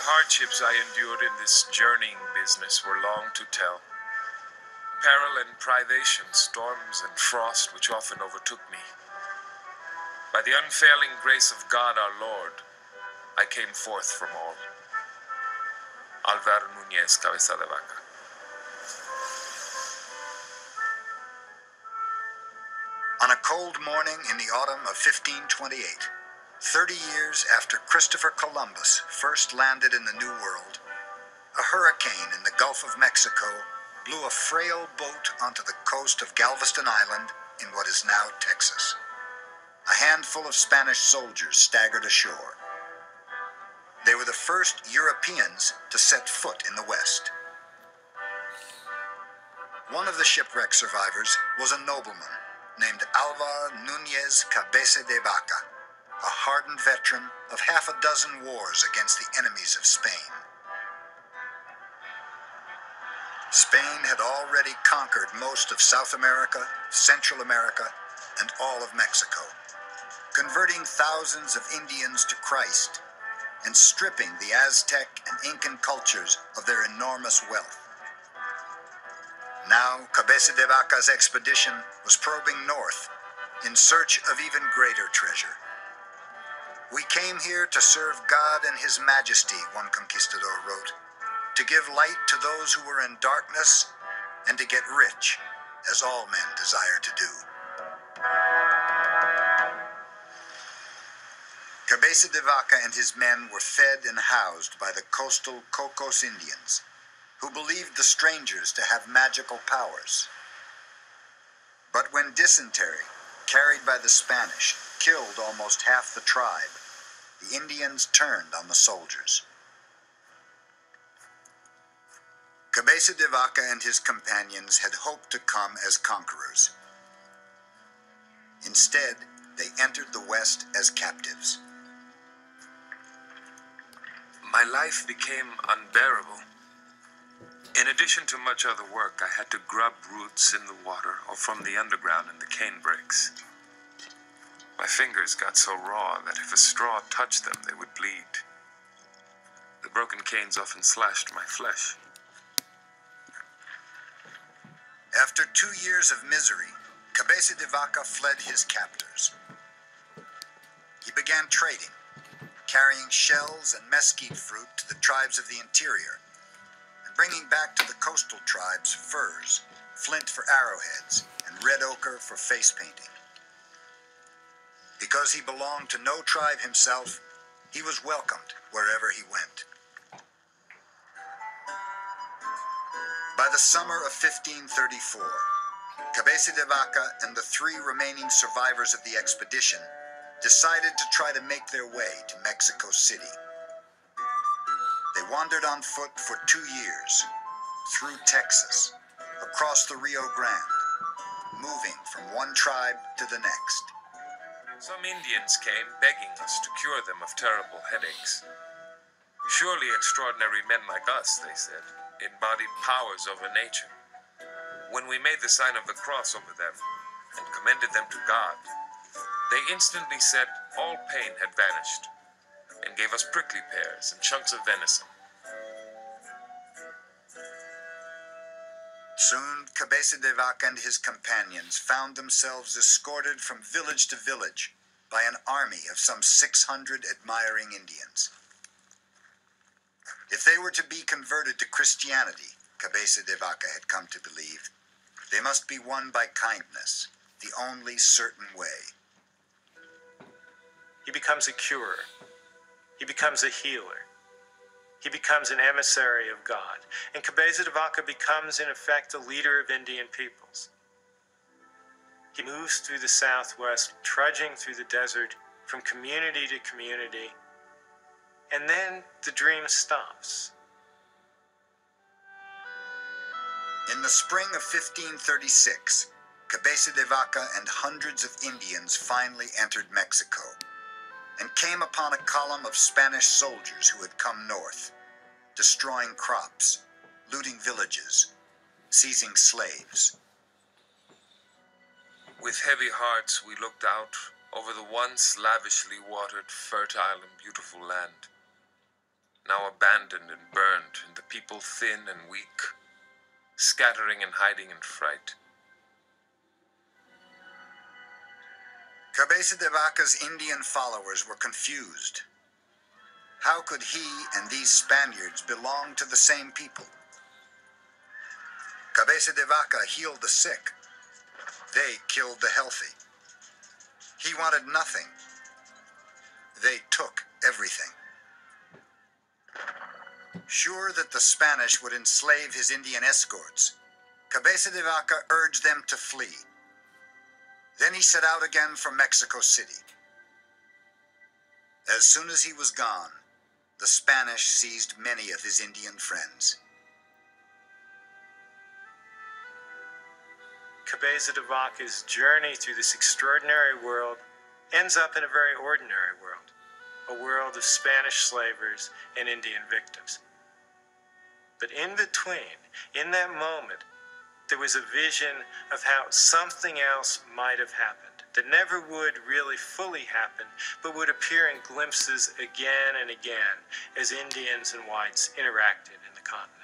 hardships I endured in this journeying business were long to tell. Peril and privation, storms and frost which often overtook me. By the unfailing grace of God our Lord, I came forth from all. Alvar Núñez, Cabeza de Vaca. On a cold morning in the autumn of 1528, 30 years after Christopher Columbus first landed in the New World, a hurricane in the Gulf of Mexico blew a frail boat onto the coast of Galveston Island in what is now Texas. A handful of Spanish soldiers staggered ashore. They were the first Europeans to set foot in the West. One of the shipwreck survivors was a nobleman named Alvar Núñez Cabeza de Vaca, a hardened veteran of half a dozen wars against the enemies of Spain. Spain had already conquered most of South America, Central America, and all of Mexico, converting thousands of Indians to Christ and stripping the Aztec and Incan cultures of their enormous wealth. Now, Cabeza de Vaca's expedition was probing north in search of even greater treasure. "We came here to serve God and His Majesty," one conquistador wrote, "to give light to those who were in darkness and to get rich, as all men desire to do." Cabeza de Vaca and his men were fed and housed by the coastal Cocos Indians, who believed the strangers to have magical powers. But when dysentery, carried by the Spanish, killed almost half the tribe, the Indians turned on the soldiers. Cabeza de Vaca and his companions had hoped to come as conquerors. Instead, they entered the West as captives. My life became unbearable. In addition to much other work, I had to grub roots in the water or from the underground in the cane brakes. My fingers got so raw that if a straw touched them, they would bleed. The broken canes often slashed my flesh. After 2 years of misery, Cabeza de Vaca fled his captors. He began trading, carrying shells and mesquite fruit to the tribes of the interior, and bringing back to the coastal tribes furs, flint for arrowheads, and red ochre for face painting. Because he belonged to no tribe himself, he was welcomed wherever he went. By the summer of 1534, Cabeza de Vaca and the 3 remaining survivors of the expedition decided to try to make their way to Mexico City. They wandered on foot for 2 years, through Texas, across the Rio Grande, moving from one tribe to the next. Some Indians came begging us to cure them of terrible headaches. Surely extraordinary men like us, they said, embodied powers over nature. When we made the sign of the cross over them and commended them to God, they instantly said all pain had vanished and gave us prickly pears and chunks of venison. Soon, Cabeza de Vaca and his companions found themselves escorted from village to village by an army of some 600 admiring Indians. If they were to be converted to Christianity, Cabeza de Vaca had come to believe, they must be won by kindness, the only certain way. He becomes a curer. He becomes a healer. He becomes an emissary of God. And Cabeza de Vaca becomes, in effect, a leader of Indian peoples. He moves through the Southwest, trudging through the desert from community to community. And then the dream stops. In the spring of 1536, Cabeza de Vaca and hundreds of Indians finally entered Mexico and came upon a column of Spanish soldiers who had come north, destroying crops, looting villages, seizing slaves. With heavy hearts, we looked out over the once lavishly watered, fertile, and beautiful land. now abandoned and burned, and the people thin and weak, scattering and hiding in fright. Cabeza de Vaca's Indian followers were confused. How could he and these Spaniards belong to the same people? Cabeza de Vaca healed the sick. They killed the healthy. He wanted nothing. They took everything. Sure that the Spanish would enslave his Indian escorts, Cabeza de Vaca urged them to flee. Then he set out again for Mexico City. As soon as he was gone, the Spanish seized many of his Indian friends. Cabeza de Vaca's journey through this extraordinary world ends up in a very ordinary world, a world of Spanish slavers and Indian victims. But in between, in that moment, there was a vision of how something else might have happened that never would really fully happen, but would appear in glimpses again and again as Indians and whites interacted in the continent.